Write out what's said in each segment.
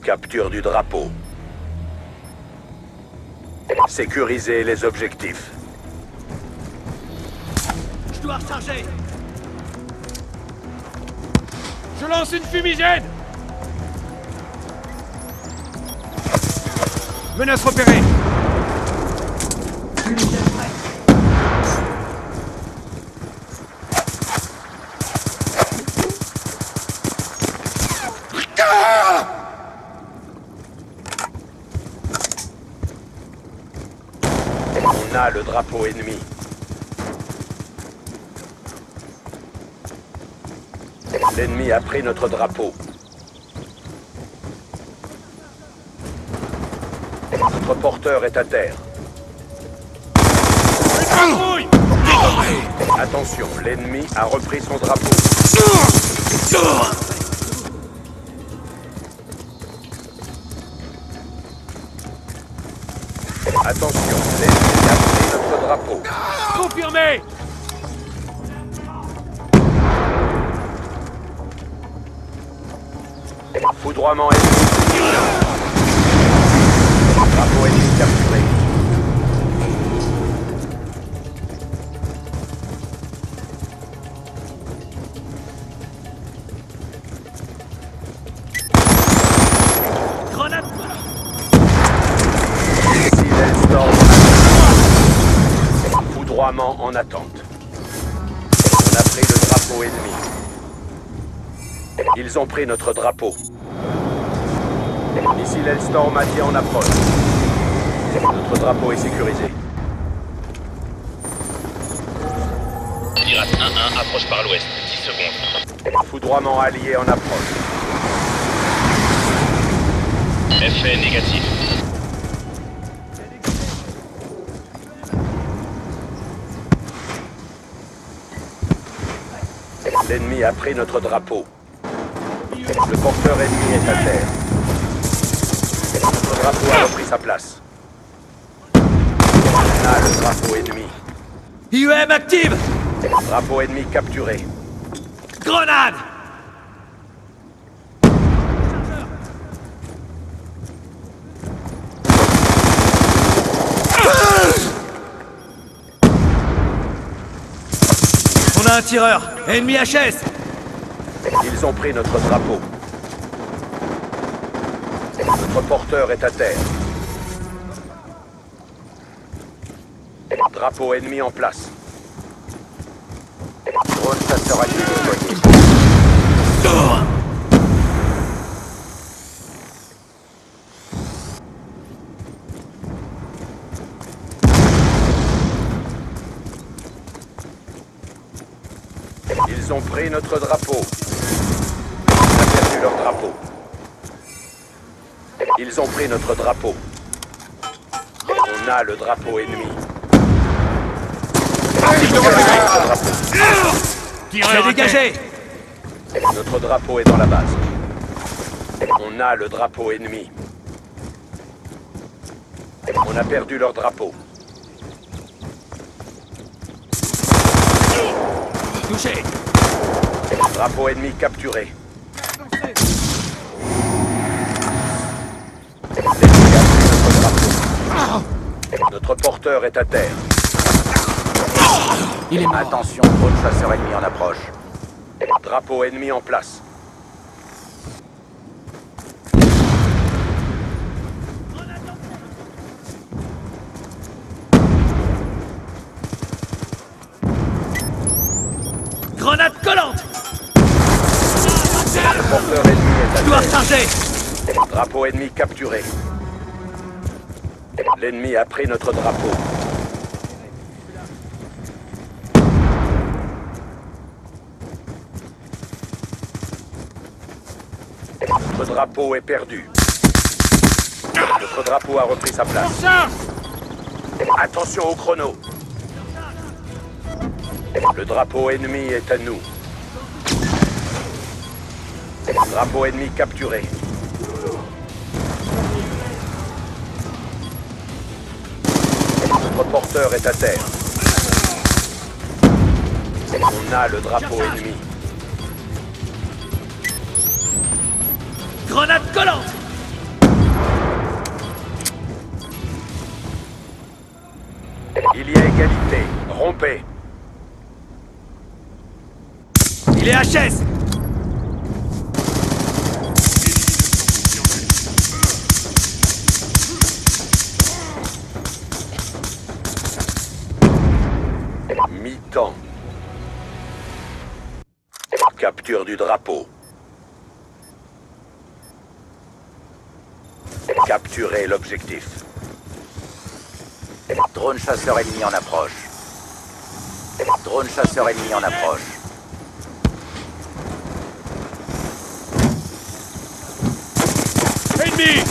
Capture du drapeau. Sécurisez les objectifs. Je dois recharger. Je lance une fumigène. Menace repérée. On a le drapeau ennemi. L'ennemi a pris notre drapeau. Notre porteur est à terre. Attention, l'ennemi a repris son drapeau. Attention, l'ennemi a pris notre drapeau. Confirmé. Foudroiement ennemi. Drapeau ennemi capturé. Grenade. Silence Storm. Foudroiement en attente. On a pris le drapeau ennemi. Ils ont pris notre drapeau. Missile Hellstorm Mati en approche. Notre drapeau est sécurisé. Pirate 1-1 approche par l'ouest. 10 secondes. Foudroiement allié en approche. Effet négatif. L'ennemi a pris notre drapeau. Le porteur ennemi est à terre. Notre drapeau a repris sa place. On a le drapeau ennemi. IEM active. Drapeau ennemi capturé. Grenade. On a un tireur. Ennemi HS. Ils ont pris notre drapeau. Notre porteur est à terre. Drapeau ennemi en place. Drone chasseur actif. Ils ont pris notre drapeau. On a perdu leur drapeau. Ils ont pris notre drapeau. On a le drapeau ennemi. Tirez dégagé. Notre drapeau est dans la base. On a le drapeau ennemi. On a perdu leur drapeau. Touché. Drapeau ennemi capturé. L'ennemi a pris notre drapeau. Notre porteur est à terre. Il est mort. Attention, drone chasseur ennemi en approche. Drapeau ennemi en place. Grenade collante. Le porteur ennemi est à Je dois terre. recharger. Drapeau ennemi capturé. L'ennemi a pris notre drapeau. Notre drapeau est perdu. Notre drapeau a repris sa place. Attention au chrono. Le drapeau ennemi est à nous. Drapeau ennemi capturé. Notre porteur est à terre. On a le drapeau ennemi. Grenade collante. Il y a égalité. Rompez. Il est HS. Mi-temps. Capture du drapeau. Capturez l'objectif. Drone chasseur ennemi en approche. Drone chasseur ennemi en approche. Ennemi.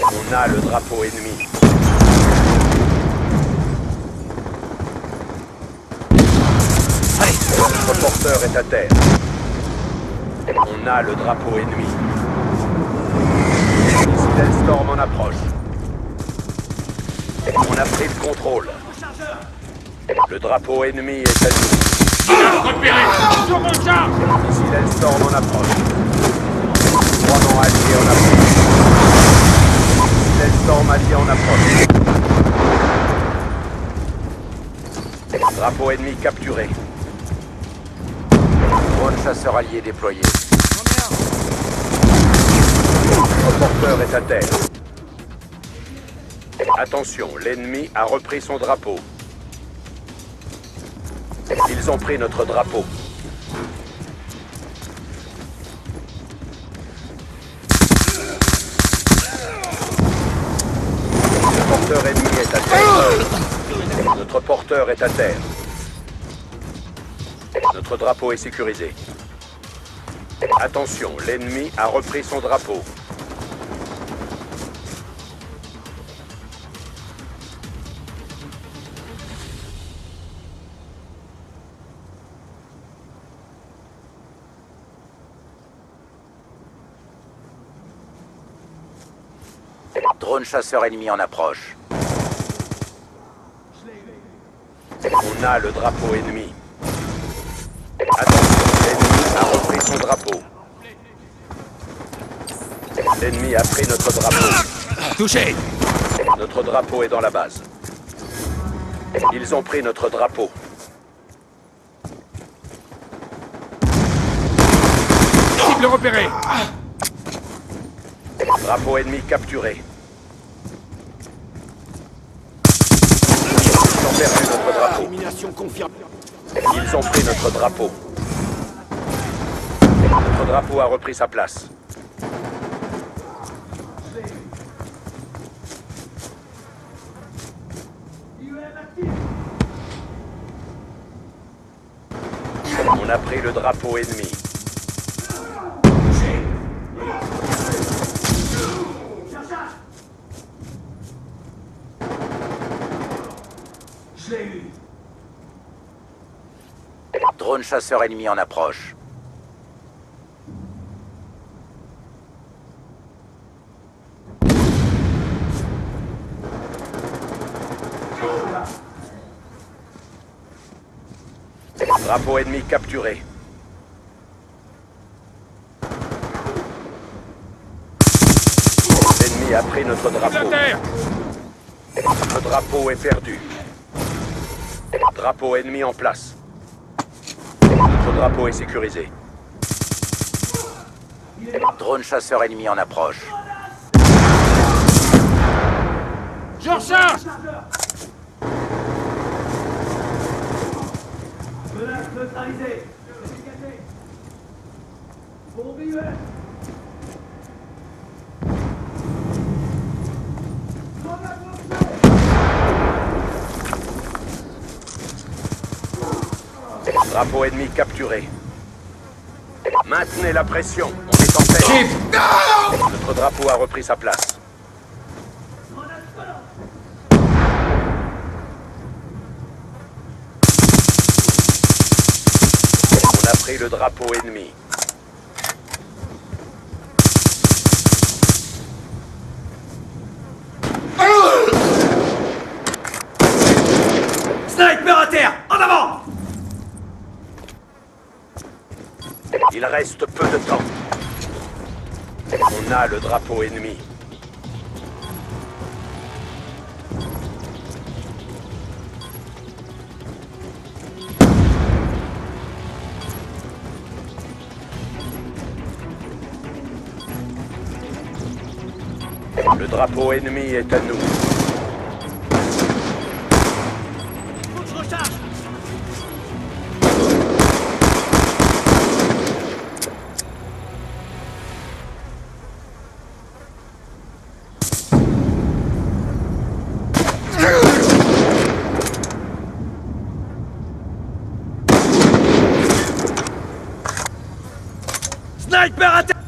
On a le drapeau ennemi. Notre porteur est à terre. On a le drapeau ennemi. Missile Storm en approche. On a pris le contrôle. Le drapeau ennemi est à nous. Repéré. Sur mon charge. Missile Storm en approche. Croisement allié en approche. Missile Storm allié en approche. Drapeau ennemi capturé. Drone chasseur allié déployé. Notre porteur est à terre. Attention, l'ennemi a repris son drapeau. Ils ont pris notre drapeau. Le porteur ennemi est à terre. Notre porteur est à terre. Notre drapeau est sécurisé. Attention, l'ennemi a repris son drapeau. Drone chasseur ennemi en approche. On a le drapeau ennemi. Attention, l'ennemi a repris son drapeau. L'ennemi a pris notre drapeau. Touché. Notre drapeau est dans la base. Ils ont pris notre drapeau. Cible repérée. Drapeau ennemi capturé. Ils ont perdu notre drapeau. Élimination confirmée. Ils ont pris notre drapeau. Notre drapeau a repris sa place. On a pris le drapeau ennemi. Drone chasseur ennemi en approche. Drapeau ennemi capturé. L'ennemi a pris notre drapeau. Notre drapeau est perdu. Drapeau ennemi en place. Notre drapeau est sécurisé. Drone chasseur ennemi en approche. Je recharge. Menace neutralisée. Bombe UL. Drapeau ennemi capturé. Maintenez la pression. On est en tête. Notre drapeau a repris sa place. On a pris le drapeau ennemi. Sniper à terre. En avant. Il reste peu de temps. On a le drapeau ennemi. Le drapeau ennemi est à nous. Faut que je recharge. Sniper à terre.